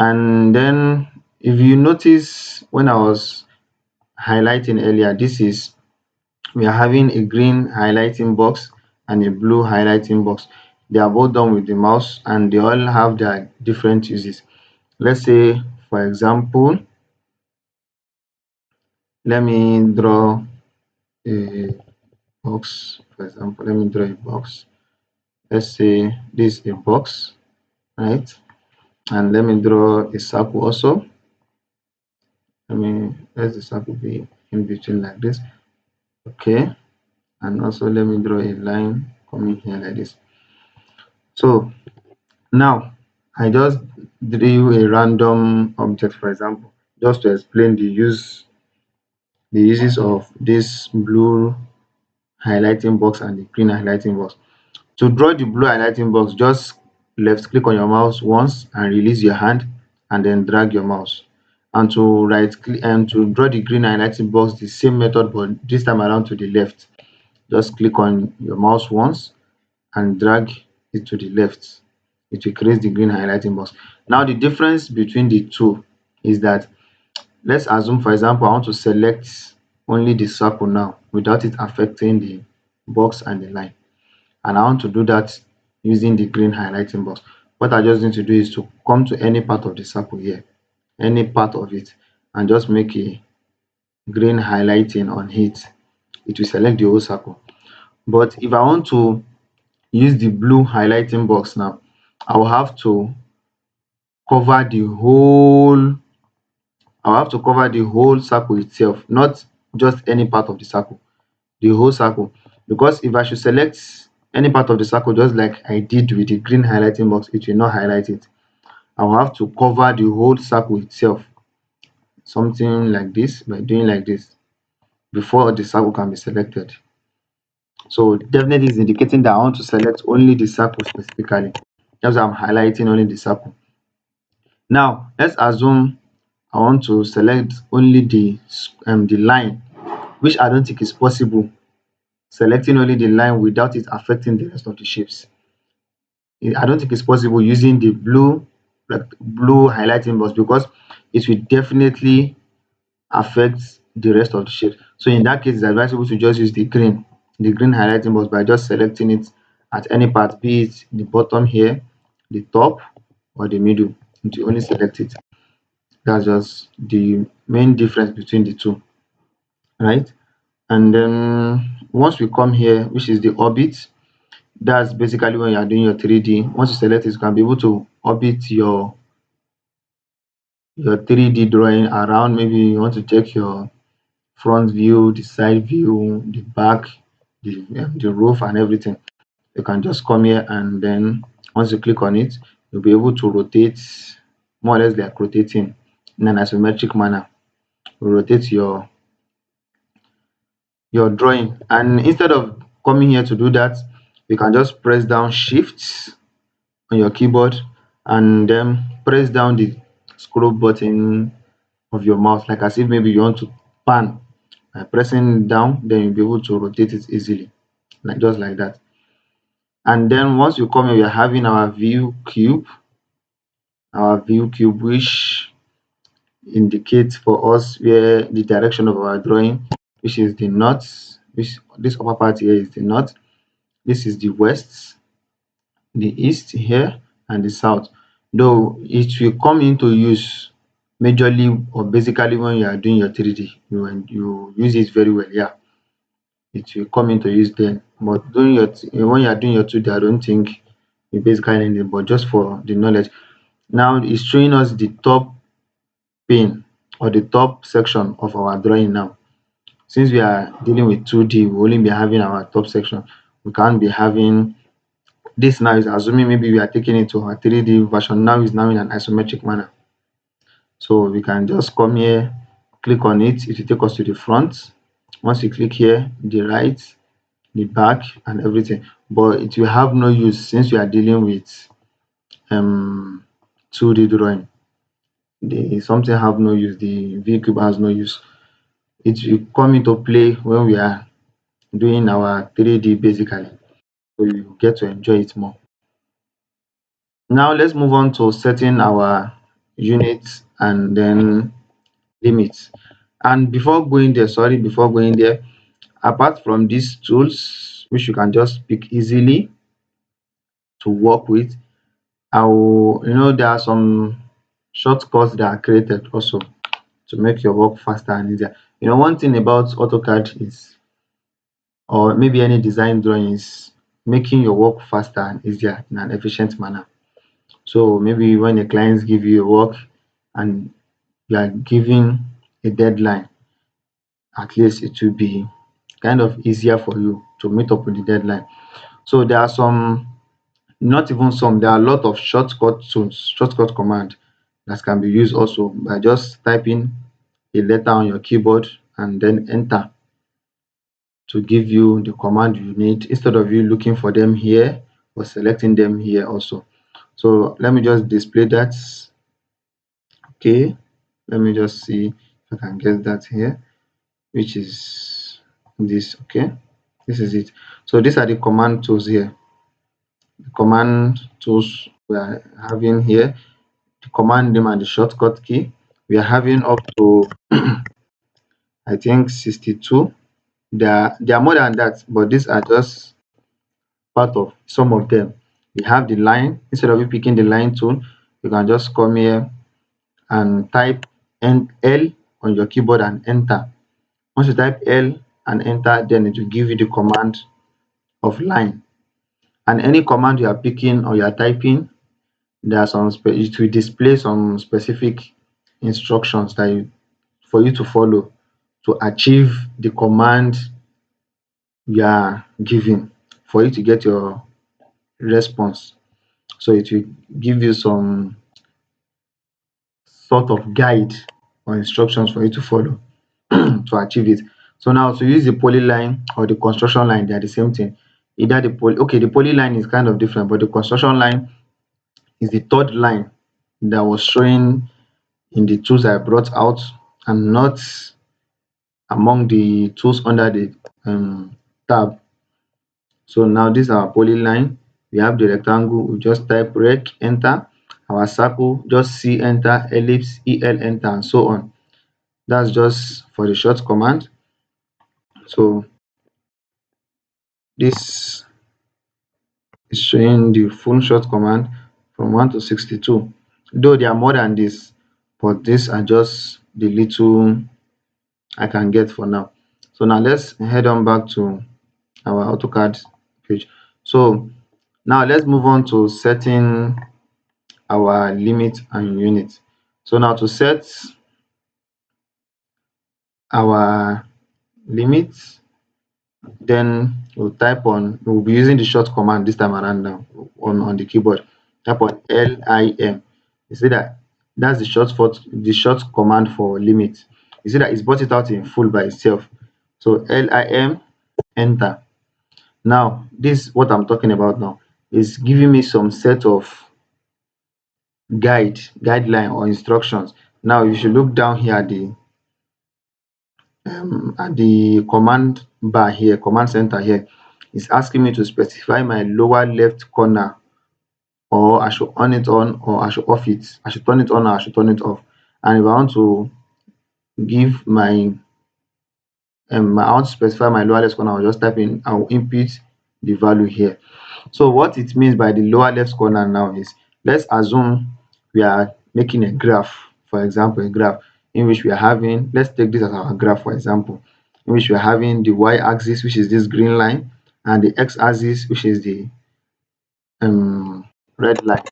And then if you notice when I was highlighting earlier, this is we are having a green highlighting box and a blue highlighting box. They are both done with the mouse and they all have their different uses. Let's say, for example, let me draw a box. For example, let me draw a box. Let's say this is a box, right? And let me draw a circle also. Let the circle be in between like this. Okay. And also let me draw a line coming here like this. So now I just drew a random object, for example, just to explain the uses of this blue highlighting box and the green highlighting box. To draw the blue highlighting box, just left click on your mouse once and release your hand and then drag your mouse. And to right click and to draw the green highlighting box, the same method but this time around to the left. Just click on your mouse once and drag it to the left. It will create the green highlighting box. Now the difference between the two is that, let's assume for example I want to select only the circle now without it affecting the box and the line, and I want to do that using the green highlighting box. What I just need to do is to come to any part of the circle here, any part of it, and just make a green highlighting on it. It will select the whole circle. But if I want to use the blue highlighting box now, I will have to cover the whole I'll have to cover the whole circle itself, not just any part of the circle, the whole circle. Because if I should select any part of the circle just like I did with the green highlighting box, it will not highlight it. I will have to cover the whole circle itself, something like this, by doing like this before the circle can be selected. So definitely is indicating that I want to select only the circle specifically. That's why I'm highlighting only the circle. Now let's assume I want to select only the line, which I don't think is possible, selecting only the line without it affecting the rest of the shapes. I don't think it's possible using the blue, like blue highlighting box, because it will definitely affect the rest of the shape. So in that case, it's advisable to just use the green highlighting box by just selecting it at any part, be it the bottom here, the top, or the middle. You only select it. That's just the main difference between the two, right? And then once we come here, which is the orbit, that's basically when you are doing your 3D. Once you select it, you can be able to orbit your 3D drawing around. Maybe you want to take your front view, the side view, the back, the roof and everything. You can just come here and then once you click on it, you'll be able to rotate more or less like rotating in an isometric manner. Rotate your drawing, and instead of coming here to do that, you can just press down shift on your keyboard and then press down the scroll button of your mouse, like as if maybe you want to pan. By pressing down, then you'll be able to rotate it easily, like just like that. And then once you come here, we are having our view cube, which indicates for us where the direction of our drawing, which is the north, which this upper part here is the north, this is the west, the east here, and the south. Though it will come into use majorly or basically when you are doing your 3D, you use it very well. Yeah, it will come into use then. But doing when you are doing your 2D, I don't think you basically need it, but just for the knowledge. Now it's showing us the top pane or the top section of our drawing now. Since we are dealing with 2D, we only be having our top section. We can't be having this. Now is assuming maybe we are taking it to our 3D version. Now is now in an isometric manner. So we can just come here, click on it. It will take us to the front. Once you click here, the right, the back, and everything. But it will have no use since we are dealing with 2D drawing. The something have no use. The VCube has no use. It will come into play when we are doing our 3D basically. So you get to enjoy it more. Now let's move on to setting our units, and then limits. And before going there, sorry, before going there, apart from these tools which you can just pick easily to work with, I will, there are some shortcuts that are created also to make your work faster and easier. One thing about AutoCAD is, or maybe any design drawing, is making your work faster and easier in an efficient manner. So maybe when a client give you a work and you are giving a deadline, at least it will be kind of easier for you to meet up with the deadline. So there are some, not even some, there are a lot of shortcut tools, shortcut command that can be used also by just typing a letter on your keyboard and then enter to give you the command you need, instead of you looking for them here or selecting them here also. So let me just display that. Okay, let me just see if I can get that here, which is this. Okay, this is it. So these are the command tools here. The command tools we are having here, the command name and the shortcut key. We are having up to I think 62. There are more than that, but these are just part of some of them. We have the line. Instead of you picking the line tool, you can just come here and type L on your keyboard and enter. Once you type L and enter, then it will give you the command of line. And any command you are picking or you are typing, there are it will display some specific instructions for you to follow to achieve the command you are giving, for you to get your response. So it will give you some sort of guide or instructions for you to follow to achieve it. So now to use the polyline or the construction line, they are the same thing. Either the polyline is kind of different, but the construction line is the third line that was showing in the tools I brought out, and not among the tools under the tab. So now this is our polyline. We have the rectangle, we just type rec, enter. Our circle, just C, enter. Ellipse, EL, enter, and so on. That's just for the short command. So this is showing the full short command from 1 to 62. Though there are more than this, but these are just the little I can get for now. So now let's head on back to our AutoCAD page. So now let's move on to setting our limit and unit. So now to set our limit, then we'll be using the short command this time around now on the keyboard. Type on LIM. You see that that's the short command for limit. You see that it's brought it out in full by itself. So LIM, enter. Now this what I'm talking about now is giving me some set of guideline or instructions. Now you should look down here at the command bar here, command center here. It's asking me to specify my lower left corner, or I should on it on, or I should off it. I should turn it on, or I should turn it off. And if I want to give I want to specify my lower left corner, I'll just type in, I'll input the value here. So what it means by the lower left corner now is, let's assume we are making a graph, for example, a graph in which we are having, let's take this as our graph, for example, in which we are having the y-axis, which is this green line, and the x-axis, which is the red line.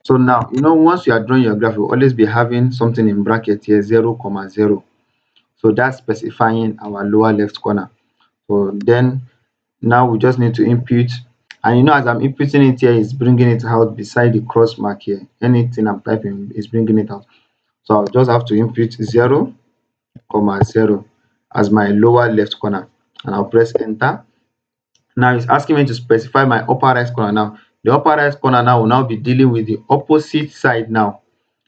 So now, once you are drawing your graph, you'll always be having something in bracket here, 0, 0. So that's specifying our lower left corner. So then now we just need to input, and as I'm inputting it here, it's bringing it out beside the cross mark here. Anything I'm typing is bringing it out. So I'll just have to input 0, 0 as my lower left corner, and I'll press enter. Now it's asking me to specify my upper right corner. Now the upper right corner now will now be dealing with the opposite side. Now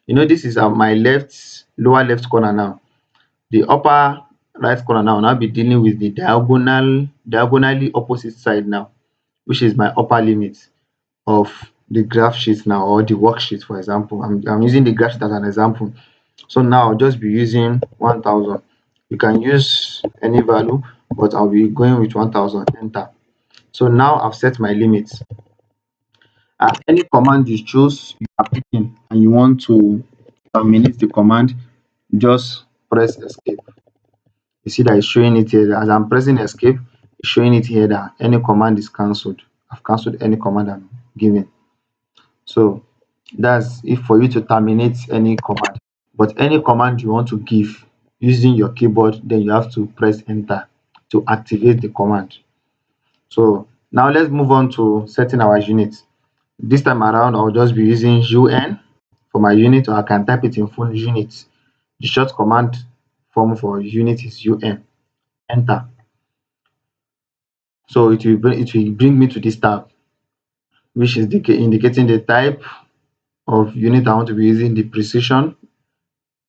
this is my lower left corner. Now the upper right corner now will now be dealing with the diagonally opposite side now, which is my upper limit of the graph sheet now, or the worksheet, for example. I'm using the graph sheet as an example. So now I'll just be using 1000. You can use any value, but I'll be going with 1000. Enter. So now I've set my limits. Any command you choose, you are picking, and you want to terminate the command, just press escape. You see that it's showing it here. As I'm pressing escape, it's showing it here that any command is cancelled. I've cancelled any command I'm giving. So that's if for you to terminate any command. But any command you want to give using your keyboard, then you have to press enter to activate the command. So now let's move on to setting our units. This time around, I'll just be using UN for my unit, or I can type it in full units. The short command form for unit is UN. Enter. So it will bring me to this tab, which is indicating the type of unit I want to be using, the precision,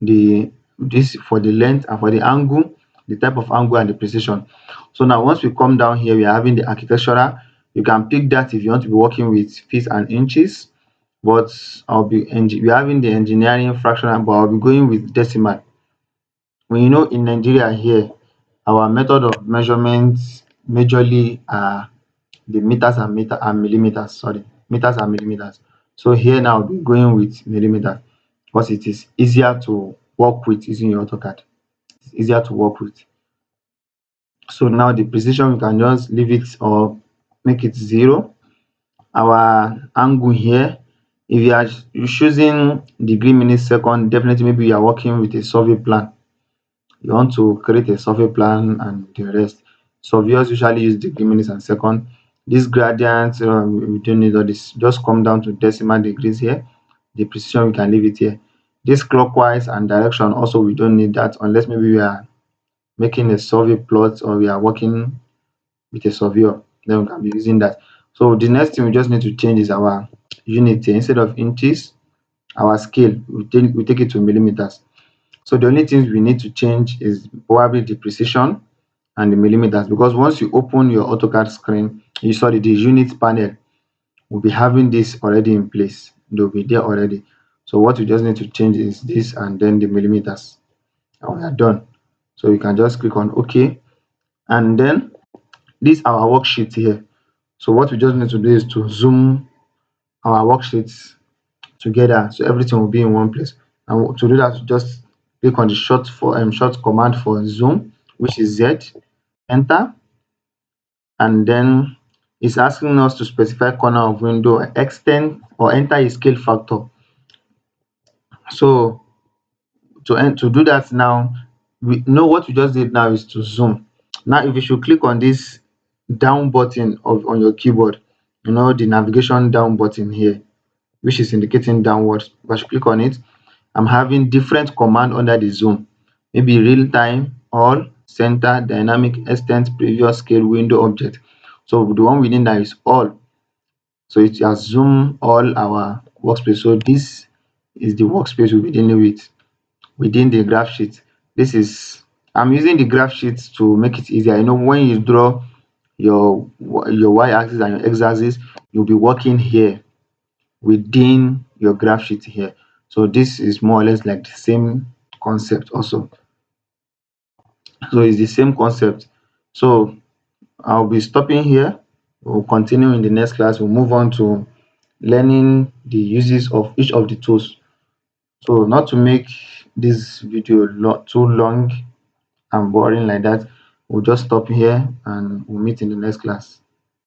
the this for the length, and for the angle, the type of angle and the precision. So now once we come down here, we are having the architectural. You can pick that if you want to be working with feet and inches, but we're having the engineering fractional, but I'll be going with decimal. When you know in Nigeria here, our method of measurements majorly are the meters and millimeters, sorry, meters and millimeters. So here now I'll be going with millimeters because it is easier to work with using your AutoCAD. It's easier to work with. So now the precision, you can just leave it or make it 0. Our angle here, if you're choosing degree, minutes, second, definitely maybe you are working with a survey plan. You want to create a survey plan and the rest. Surveyors usually use degree, minutes, and second. This gradient, we don't need all this. Just come down to decimal degrees here. The precision, we can leave it here. This clockwise and direction, also we don't need that unless maybe we are making a survey plot or we are working with a surveyor, then we can be using that. So the next thing we just need to change is our unit here. Instead of inches, our scale, we take it to millimeters. So the only things we need to change is probably the precision and the millimeters, because once you open your AutoCAD screen, you saw the unit panel will be having this already in place. They'll be there already. So what we just need to change is this and then the millimeters, and we are done. So you can just click on OK, and then this our worksheet here. So what we just need to do is to zoom our worksheets together so everything will be in one place. And to do that, just click on the short command for zoom, which is Z, enter, and then it's asking us to specify corner of window, extend or enter a scale factor. So to do that now, we know what we just did now is to zoom. Now if you should click on this down button on your keyboard, the navigation down button here, which is indicating downwards. If I should click on it, I'm having different command under the zoom. Maybe real time, all, center, dynamic, extend, previous, scale, window, object. So the one within that is all. So it has zoomed all our workspace. So this is the workspace we'll be dealing with within the graph sheet. I'm using the graph sheet to make it easier. When you draw your y-axis and your x-axis, you'll be working here within your graph sheet here. So this is more or less like the same concept also. So it's the same concept. So I'll be stopping here. We'll continue in the next class. We'll move on to learning the uses of each of the tools. So not to make this video too long and boring like that, we'll just stop here and we'll meet in the next class.